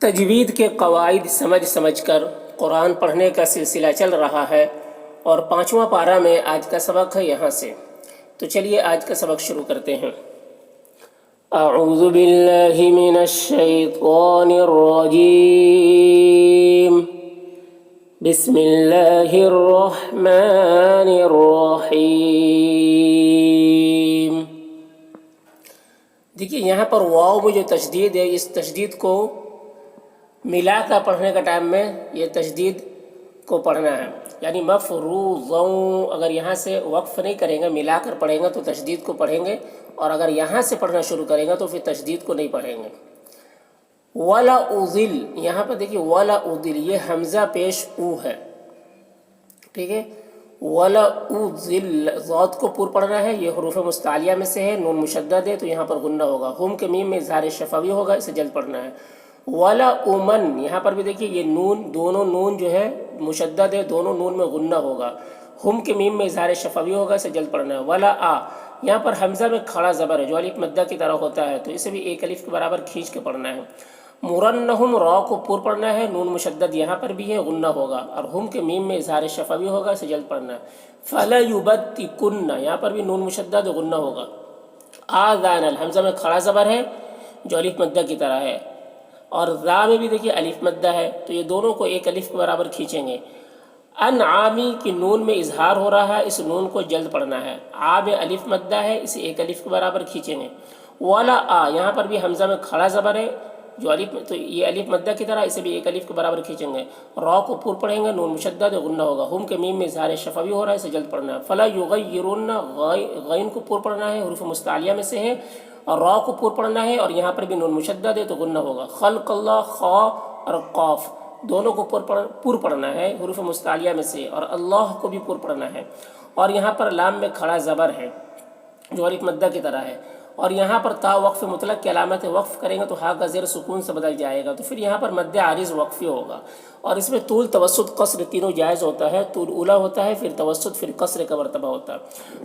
تجوید کے قواعد سمجھ سمجھ کر قرآن پڑھنے کا سلسلہ چل رہا ہے اور 5واں پارہ میں آج کا سبق ہے یہاں سے۔ تو چلیے آج کا سبق شروع کرتے ہیں۔ اعوذ باللہ من الشیطان الرجیم، بسم اللہ الرحمن الرحیم۔ دیکھیے یہاں پر واو میں جو تشدید ہے، اس تشدید کو ملا کر پڑھنے کا ٹائم میں یہ تشدید کو پڑھنا ہے، یعنی مفروضوں اگر یہاں سے وقف نہیں کریں گے، ملا کر پڑھیں گے تو تشدید کو پڑھیں گے، اور اگر یہاں سے پڑھنا شروع کریں گے تو پھر تشدید کو نہیں پڑھیں گے۔ ولا اذل، یہاں پر دیکھیے ولا اذل، یہ حمزہ پیش او ہے، ٹھیک ہے۔ ولا اذل، ضاد کو پر پڑھنا ہے، یہ حروف مستعلیہ میں سے ہے، نون مشدد ہے تو یہاں پر غنہ ہوگا۔ ہم کے میم میں اظہار شفوی ہوگا، اسے جلد پڑھنا ہے۔ ولا امن، یہاں پر بھی دیکھیے یہ نون، دونوں نون جو ہے مشدد ہے، دونوں نون میں غنہ ہوگا۔ ہم کے میم میں اظہار شفوی ہوگا، اسے جلد پڑھنا ہے۔ ولا یہاں پر حمزہ میں کھڑا زبر ہے جو الف مدہ کی طرح ہوتا ہے، تو اسے بھی ایک الف کے برابر کھینچ کے پڑھنا ہے۔ مرنہم، را کو پر پڑھنا ہے، نون مشدد یہاں پر بھی ہے، غنہ ہوگا، اور ہم کے میم میں اظہار شفوی ہوگا، اسے جلد پڑھنا ہے۔ فلیبتکن، یہاں پر بھی نون مشدد غنہ ہوگا۔ آذان، حمزہ میں کھڑا زبر ہے جو الف مدہ کی طرح ہے، اور را میں بھی دیکھیے الف مدہ ہے، تو یہ دونوں کو ایک الف کے برابر کھینچیں گے۔ انعامی کی نون میں اظہار ہو رہا ہے، اس نون کو جلد پڑھنا ہے۔ میں الف مدہ ہے، اسے ایک الف کے برابر کھینچیں گے۔ ولا یہاں پر بھی حمزہ میں کھڑا زبر ہے جو الف، تو یہ الف مدہ کی طرح، اسے بھی ایک الف کے برابر کھینچیں گے۔ را کو پر پڑھیں گے، نون مشدد غنہ ہوگا۔ ہم کے میم میں اظہار شفوی ہو رہا ہے، اسے جلد پڑھنا ہے۔ فلا یغیرن، غین کو پر پڑھنا ہے، حروف مستعلیہ میں سے ہے، اور را کو پر پڑھنا ہے، اور یہاں پر بھی نون مشدد ہے تو غنہ ہوگا۔ خلق اللہ، خا اور قاف دونوں کو پر پڑھنا ہے، حروف مستعلیہ میں سے، اور اللہ کو بھی پر پڑھنا ہے، اور یہاں پر لام میں کھڑا زبر ہے جو الف مدہ کی طرح ہے، اور یہاں پر تا وقف مطلق کی علامت وقف کریں گے تو ہا کا زیر سکون سے بدل جائے گا، تو پھر یہاں پر مد عارض وقفی ہوگا، اور اس میں طول، توسط، قصر تینوں جائز ہوتا ہے۔ طول اولا ہوتا ہے، پھر توسط، پھر قصر کا مرتبہ ہوتا ہے،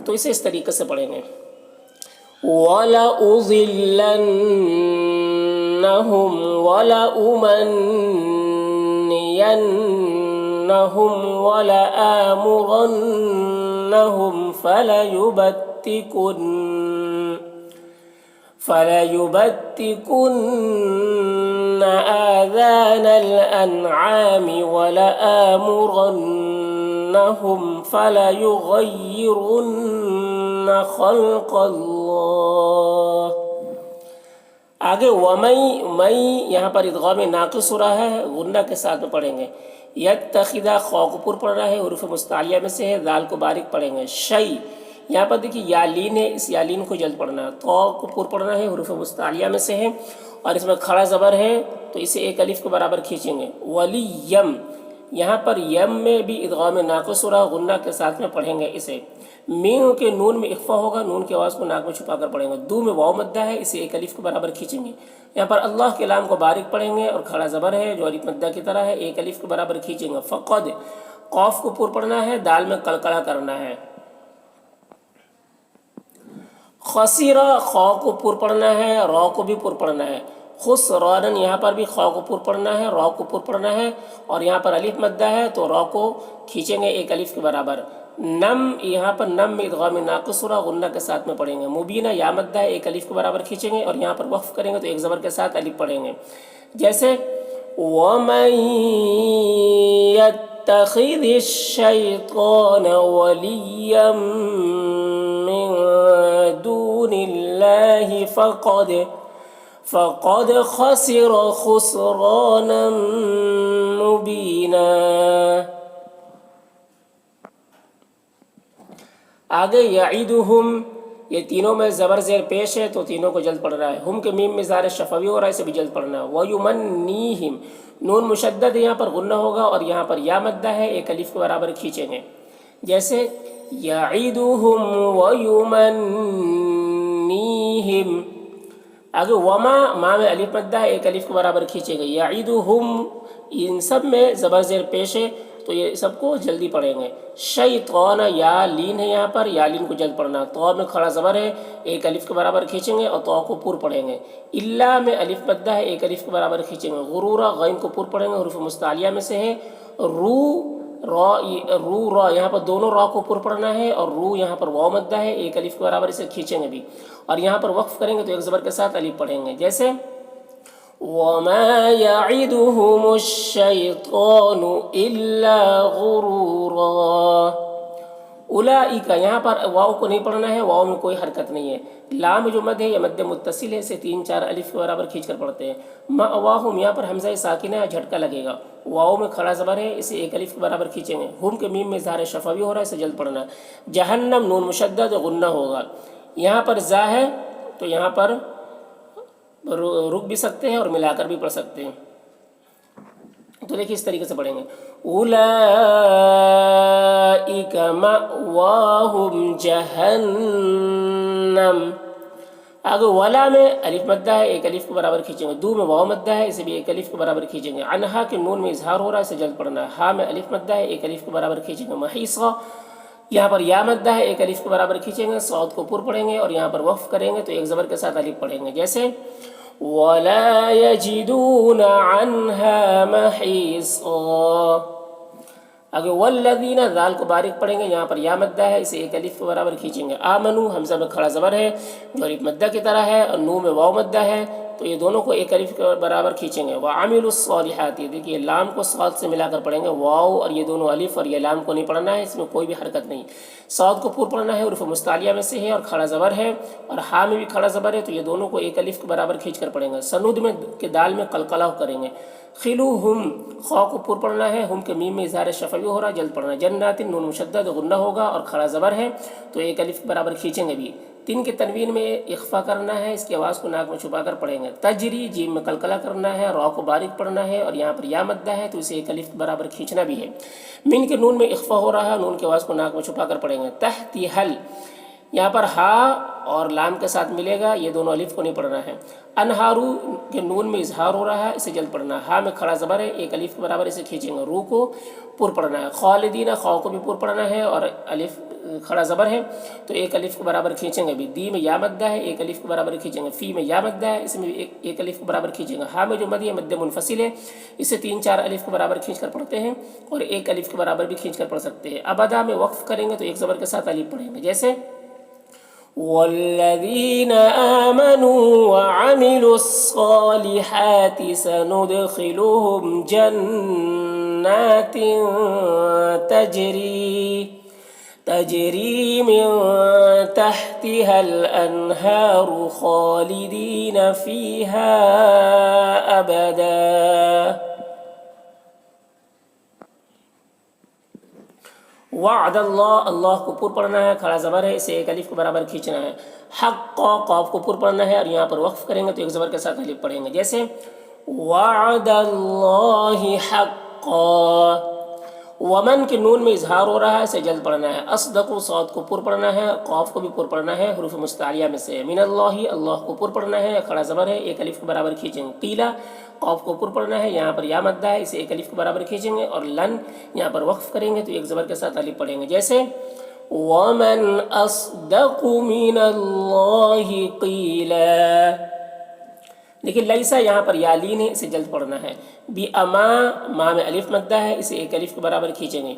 تو اسے اس طریقے سے پڑھیں گے۔ وَلَأُضِلَّنَّهُمْ وَلَأُمَنِّيَنَّهُمْ وَلَآمُرَنَّهُمْ فَلَيُبَتِّكُنَّ آذَانَ الْأَنْعَامِ وَلَآمُرَنَّهُمْ فَلَيُغَيِّرُنَّ خَلْقَ اللَّهِ۔ آگے وَمَن، یہاں پر ادغام ناقص ہو رہا ہے، غنہ کے ساتھ میں پڑھیں گے۔ یتخذ، خا کو پر پڑھ رہا ہے، حروف مستعلیہ میں سے ہے، دال کو باریک پڑھیں گے۔ شی، یہاں پر دیکھیے یالین ہے، اس یالین کو جلد پڑھنا ہے۔ تو کو پر پڑھنا ہے، حروف مستعلیہ میں سے ہے، اور اس میں کھڑا زبر ہے تو اسے ایک الف کے برابر کھینچیں گے۔ ولیم، یہاں پر یم میں بھی ادغام ناقص ہو رہا ہے، غنہ کے ساتھ میں پڑھیں گے اسے۔ میم کے نون میں اخفا ہوگا، نون کی آواز کو ناک میں چھپا کر پڑھیں گے۔ دو میں واو مدہ ہے، اسے ایک الف کے برابر کھینچیں گے۔ یہاں پر اللہ کے لام کو باریک پڑھیں گے، اور کھڑا زبر ہے جو الف مدہ کی طرح ہے، ایک الف کے برابر کھینچیں گے۔ فقد، قاف کو پر پڑھنا ہے، دال میں قلقلہ کرنا ہے۔ خسیرہ، خا کو پر پڑھنا ہے، را کو بھی پر پڑھنا ہے۔ خسرانن، یہاں پر بھی خا کو پر پڑھنا ہے، را کو پر پڑھنا ہے، اور یہاں پر الف مدہ ہے تو را کو کھینچیں گے ایک الف کے برابر۔ نم، یہاں پر نم میں ادغام ناقص ہو رہا، غنہ کے ساتھ میں پڑھیں گے۔ مبینہ، یا مدہ ہے، ایک الف کے برابر کھینچیں گے، اور یہاں پر وقف کریں گے تو ایک زبر کے ساتھ الف پڑھیں گے، جیسے وَمَن يَتَّخِذِ الشَّيْطَانَ وَلِيًّا مِّن دُونِ اللَّهِ فَقَدْ خَسِرَ خُسْرَانًا مُبِينًا۔ آگے یعیدہم، یہ تینوں میں زبر زیر پیش ہے تو تینوں کو جلد پڑھ رہا ہے۔ ہم کے میم میں اظہار شفوی ہو رہا ہے، اسے بھی جلد پڑھنا ہے۔ وَيُمَنِّيهِمْ، نون مشدد یہاں پر غنہ ہوگا، اور یہاں پر یا مدہ ہے، ایک الف کے برابر کھینچیں گے، جیسے یعیدہم وَيُمَنِّيهِمْ۔ آگے وما، ما میں الف مدہ ہے، ایک الف کے برابر کھینچیں گے۔ یعیدہم، ان سب میں زبر زیر پیش ہے تو یہ سب کو جلدی پڑھیں گے. شیطان یا لین ہے یہاں پر، یا لین کو جلد پڑھنا. تو میں کھڑا زبر ہے، ایک الف کے برابر کھینچیں گے اور تو کو پر پڑھیں گے. اللہ میں الف مدہ ہے، ایک الف کے برابر کھینچیں گے. غرورا غین کو پر پڑھیں گے، حروف مستعلیہ میں سے ہے. رو را یہاں پر دونوں را کو پر پڑھنا ہے، اور رو یہاں پر واو مدہ ہے، ایک الف کے برابر اسے کھینچیں گے بھی. اور یہاں پر وقف کریں گے تو ایک زبر کے ساتھ الف پڑھیں گے، جیسے وَمَا يَعِدُهُمُ الشَّيْطَانُ إِلَّا غُرُورًا. اولئک یہاں پر واؤ کو نہیں پڑھنا ہے، واؤ میں کوئی حرکت نہیں ہے. لام جو مد ہے یہ مد متصل ہے، اسے 3 4 الف کے برابر کھینچ کر پڑھتے ہیں. مأواہم یہاں پر حمزہ ساکنہ ہے، جھٹکا لگے گا. واؤ میں کھڑا زبر ہے، اسے ایک الف کے برابر کھینچیں گے. ہم کے میم میں اظہار شفوی ہو رہا ہے، اسے جلد پڑھنا. جہنم نون مشدد غنہ ہوگا. یہاں پر زا ہے تو یہاں پر رک بھی سکتے ہیں اور ملا کر بھی پڑھ سکتے ہیں. تو دیکھیے اس طریقے سے پڑھیں گے. اولئک مأواہم جہنم. آگے ولا میں الف مدہ ہے، ایک الف کے برابر کھینچیں گے. دو میں واو مدہ ہے، اسے بھی ایک الف کے برابر کھینچیں گے. عنہا کے نون میں اظہار ہو رہا ہے، اسے جلد پڑھنا ہے. ہا میں الف مدہ ہے، ایک الف کے برابر کھینچیں گے. محیصہ یہاں پر یا مدہ ہے، ایک الف کے برابر کھینچیں گے. صاد کو پر پڑھیں گے اور یہاں پر وقف کریں گے تو ایک زبر کے ساتھ الف پڑھیں گے، جیسے وَلَا يَجِدُونَ عَنْهَا مَحِيصًا. آگے والذین ذال کو باریک پڑھیں گے، یہاں پر یا مدہ ہے، اسے ایک الف کے برابر کھینچیں گے. آمنو حمزہ میں کھڑا زبر ہے جو الف مدہ کی طرح ہے، اور نو میں واو مدہ ہے، تو یہ دونوں کو ایک الف کے برابر کھینچیں گے. وعملوا الصالحات، دیکھیے لام کو صاد سے ملا کر پڑھیں گے. واو اور یہ دونوں الف اور یہ لام کو نہیں پڑھنا ہے، اس میں کوئی بھی حرکت نہیں. صاد کو پر پڑھنا ہے، حروف مستعلیہ میں سے ہے اور کھڑا زبر ہے، اور ہا میں بھی کھڑا زبر ہے، تو یہ دونوں کو ایک الف کے برابر کھینچ کر پڑھیں گے. سنود میں کے دال میں قلقلہ کریں گے. خلوہم خا کو پر پڑھنا ہے، ہم کے میم میں اظہار شفوی ہو رہا ہے، جلد پڑھنا. جنات نون مشدد غنہ ہوگا اور کھڑا زبر ہے تو ایک الف کے برابر کھینچیں گے بھی. تین کے تنوین میں اخفا کرنا ہے، اس کی آواز کو ناک میں چھپا کر پڑھیں گے. تجری جیم میں قلقلہ کرنا ہے، را کو باریک پڑھنا ہے، اور یہاں پر یا مدہ ہے تو اسے ایک الف کے برابر کھینچنا بھی ہے. من کے نون میں اخفا ہو رہا ہے، نون کی آواز کو ناک میں چھپا کر پڑھیں گے. تحتی حل یہاں پر ہا اور لام کے ساتھ ملے گا، یہ دونوں الف کو نہیں پڑھنا ہے. انہارو کے نون میں اظہار ہو رہا ہے، اسے جلد پڑھنا ہے. ہا میں کھڑا زبر ہے، ایک الف کے برابر اسے کھینچیں گے. رو کو پر پڑھنا ہے. خالدین خا کو بھی پر پڑھنا ہے اور الف کھڑا زبر ہے تو ایک الف کے برابر کھینچیں گے بھی. دی میں یا مدہ ہے، ایک الف کے برابر کھینچیں گے. فی میں یا مدہ ہے، اس میں ایک الف کے برابر کھینچیں گے. ہا میں جو مد ہے مد منفصل ہے، اسے 3 4 الف کے برابر کھینچ کر پڑھتے ہیں اور ایک الف کے برابر بھی کھینچ کر پڑھ سکتے ہیں. ابدا میں وقف کریں گے تو ایک زبر کے ساتھ الف پڑھیں گے، جیسے والذین آمنوا وعملوا الصالحات سندخلهم جنات تجری من تحتها الانہار خالدین فیہا ابدا. وعد اللہ اللہ کو پر پڑھنا ہے، کھڑا زبر ہے، اسے ایک الف کے برابر کھینچنا ہے. حق قاف کو پر پڑھنا ہے اور یہاں پر وقف کریں گے تو ایک زبر کے ساتھ الف پڑھیں گے، جیسے وعد اللہ حقا. ومن کے نون میں اظہار ہو رہا ہے، اسے جلد پڑھنا ہے. اصدق صاد کو پر پڑھنا ہے، قاف کو بھی پر پڑھنا ہے، حروف مستعلیہ میں سے. من اللہ اللہ کو پر پڑھنا ہے، کھڑا زبر ہے، ایک الف کے برابر کھینچیں گے. قیلا قاف کو پر پڑھنا ہے، یہاں پر یا مدہ ہے، اسے ایک الف کے برابر کھینچیں گے. اور لن یہاں پر وقف کریں گے تو ایک زبر کے ساتھ الف پڑھیں گے، جیسے ومن اصدق من اللہ قیلا. لیکن لیسا یہاں پر یا لین ہے، اسے جلد پڑھنا ہے. بی اما ما میں الف مدہ ہے، اسے ایک الف کے برابر کھینچیں گے.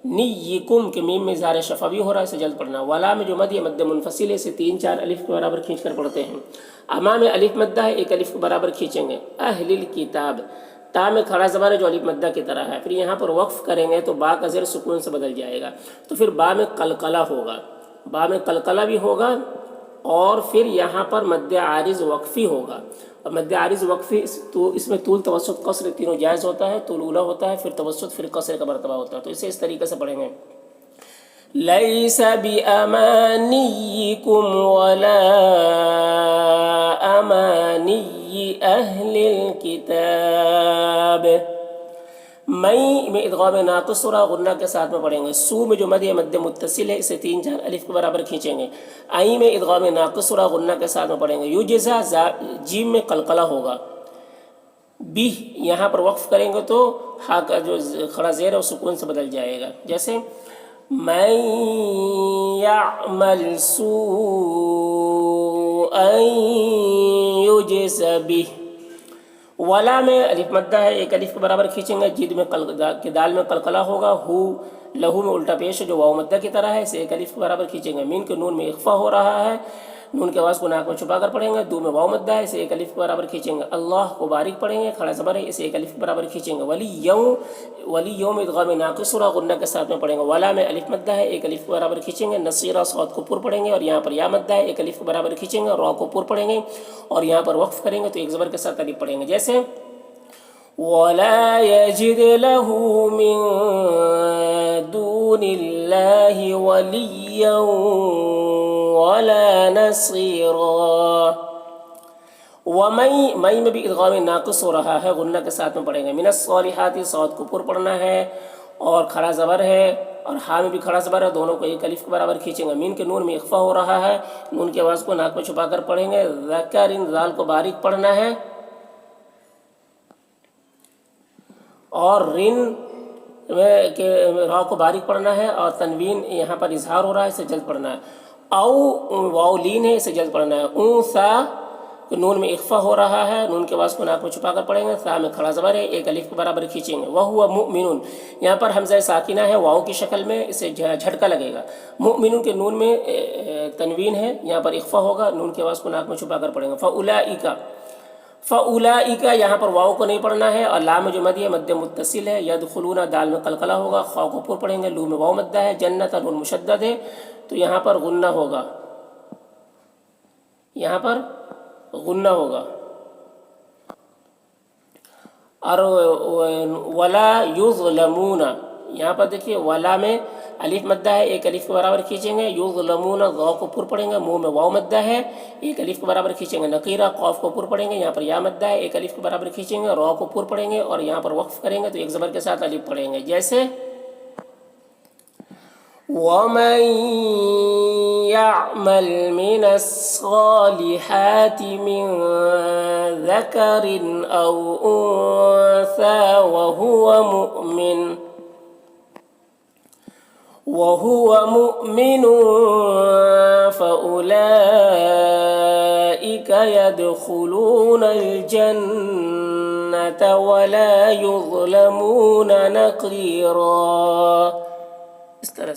نیکم کے میم میں اظہار شفوی ہو رہا ہے، اسے جلد پڑھنا. ولا میں جو مد ہے مد منفصل ہے، اسے 3 4 الف کے برابر کھینچ کر پڑھتے ہیں. اما میں الف مدہ ہے، ایک الف کے برابر کھینچیں گے. اہل الکتاب تا میں کھڑا زبر ہے جو الف مدہ کی طرح ہے. پھر یہاں پر وقف کریں گے تو با کا زیر سکون سے بدل جائے گا، تو پھر با میں قلقلہ ہوگا. با میں قلقلہ بھی ہوگا اور پھر یہاں پر مد عارض وقفی ہوگا. اور مد عارض وقفی تو اس میں طول توسط قصر تینوں جائز ہوتا ہے. طول اولا ہوتا ہے، پھر توسط، پھر قصر کا مرتبہ ہوتا ہے. تو اسے اس طریقے سے پڑھیں گے. لیس بأمانیکم ولا امانی اہل الکتاب. مئی میں ادغام ناقص ہو رہا، غنہ کے ساتھ میں پڑھیں گے. سو میں جو مد ہے مد متصل ہے، اسے 3 4 الف کے برابر کھینچیں گے. آئی میں ادغام ناقص ہو رہا، غنہ کے ساتھ میں پڑھیں گے. یوجزا جیم میں قلقلہ ہوگا. بھی یہاں پر وقف کریں گے تو ہا کا جو کھڑا زیر ہے وہ سکون سے بدل جائے گا. جیسے من یعمل سوءا یجز بہ. ولا میں الف مدہ ہے، ایک الف کے برابر کھینچیں گے. جد میں دال میں قلقلہ ہوگا. ہو لہو میں الٹا پیش ہے جو واو مدہ کی طرح ہے، اسے ایک الف کے برابر کھینچیں گے. مین کے نون میں اخفا ہو رہا ہے، نون کے آواز کو ناک میں چھپا کر پڑھیں گے. دو میں واو مدہ ہے، اسے ایک الف کے برابر کھینچیں گے. اللہ کو باریک پڑھیں گے، کھڑا زبر ہے، اسے ایک الف کے برابر کھینچیں گے. ولی یوم ادغام ناقص اور غنہ کے ساتھ میں پڑھیں گے. ولا میں الف مدہ ہے، ایک الف کے برابر کھینچیں گے. نصیرہ صاد کو پر پڑھیں گے اور یہاں پر یا مدہ ہے، ایک الف کے برابر کھینچیں گے. را کو پر پڑھیں گے اور یہاں پر وقف کریں گے تو ایک زبر کے ساتھ الف پڑھیں گے. جیسے وَلَا يَجِدْ لَهُ مِن دُونِ اللَّهِ وَلِيًّا وَلَا نَصِيرًا. وَمَن میں بھی ادغام ناقص ہو رہا ہے، غنہ کے ساتھ میں پڑھیں گے. من الصالحات صاد کو پر پڑھنا ہے اور کھڑا زبر ہے، اور ہاں میں بھی کھڑا زبر ہے، دونوں کو ایک الف کے برابر کھینچیں گے. مین کے نون میں اخفا ہو رہا ہے، نون کی آواز کو ناک میں چھپا کر پڑھیں گے. ذکر ذال کو باریک پڑھنا ہے اور رن کے را کو باریک پڑھنا ہے، اور تنوین یہاں پر اظہار ہو رہا ہے، اسے جلد پڑھنا ہے. او واو لین ہے، اسے جلد پڑھنا ہے. سا نون میں اخفا ہو رہا ہے، نون کے آواز کو ناک میں چھپا کر پڑھیں گے. سا میں کھڑا زبر ہے، ایک الف کے برابر کھینچیں گے. وَهُوَ مُؤْمِنٌ یہاں پر حمزہ ساکنہ ہے واو کی شکل میں، اسے جھٹکا لگے گا. مؤمن کے نون میں تنوین ہے، یہاں پر اخفا ہوگا، نون کے آواز کو ناک میں چھپا کر پڑھیں گے. فَأُولَئِكَ یہاں پر واو کو نہیں پڑھنا ہے، اور لام جو مد ہے مد متصل ہے. یدخلون دال میں قلقلہ ہوگا، خا کو پر پڑھیں گے. لو میں واو مدہ ہے. جنت نون مشدد ہے تو یہاں پر غنہ ہوگا، یہاں پر غنہ ہوگا. اور ولا یظلمون یہاں پر دیکھیے ولا میں الف مدہ ہے، ایک الف کے برابر کھینچیں گے. یظلمون غا کو پر پڑھیں گے، منہ میں واو مدہ ہے، ایک الف کے برابر کھینچیں گے. نقیرہ قاف کو پر پڑھیں گے، یہاں پر یا مدہ ہے، ایک الف کے برابر کھینچیں گے. را کو پر پڑھیں گے اور یہاں پر وقف کریں گے تو ایک زبر کے ساتھ الف پڑھیں گے. جیسے وَمَن يَعْمَلْ مِنَ الصَّالِحَاتِ مِن ذَكَرٍ أَوْ أُنثَىٰ وَهُوَ مُؤْمِنٌ فَأُولَٰئِكَ يَدْخُلُونَ الْجَنَّةَ وَلَا يُظْلَمُونَ نَقِيرًا. اس طرح